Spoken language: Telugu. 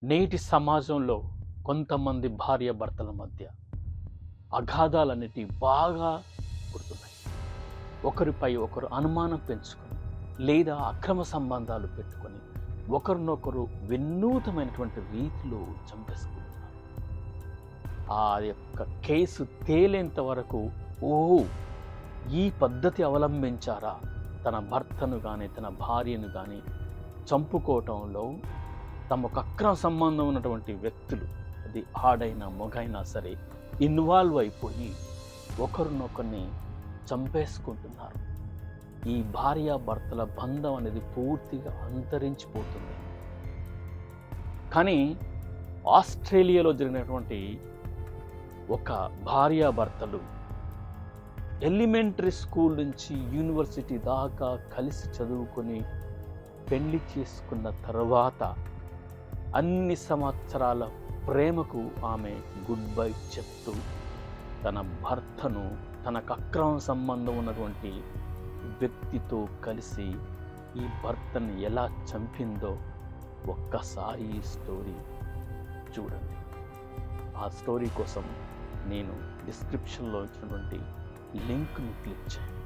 నేటి సమాజంలో కొంతమంది భార్యాభర్తల మధ్య అగాధాలన్నిటి బాగా పుడుతున్నాయి. ఒకరిపై ఒకరు అనుమానం పెంచుకొని లేదా అక్రమ సంబంధాలు పెట్టుకొని ఒకరినొకరు వినూతమైనటువంటి రీతిలో చంపేసుకుంటున్నారు. ఆ యొక్క కేసు తేలేంత వరకు ఓహో, ఈ పద్ధతి అవలంబించారా తన భర్తను కానీ తన భార్యను కానీ చంపుకోవటంలో తమకు అక్రమ సంబంధం ఉన్నటువంటి వ్యక్తులు, అది ఆడైనా మొగైనా సరే, ఇన్వాల్వ్ అయిపోయి ఒకరినొకరిని చంపేసుకుంటున్నారు. ఈ భార్యాభర్తల బంధం అనేది పూర్తిగా అంతరించిపోతుంది. కానీ ఆస్ట్రేలియాలో జరిగినటువంటి ఒక భార్యాభర్తలు ఎలిమెంటరీ స్కూల్ నుంచి యూనివర్సిటీ దాకా కలిసి చదువుకొని పెళ్లి చేసుకున్న తర్వాత అన్ని సంవత్సరాల ప్రేమకు ఆమె గుడ్ బై చెప్తూ తన భర్తను తనకు అక్రమ సంబంధం ఉన్నటువంటి వ్యక్తితో కలిసి ఈ భర్తను ఎలా చంపిందో ఒక్కసారి ఈ స్టోరీ చూడండి. ఆ స్టోరీ కోసం నేను డిస్క్రిప్షన్లో ఇచ్చినటువంటి లింక్ను క్లిక్ చేయండి.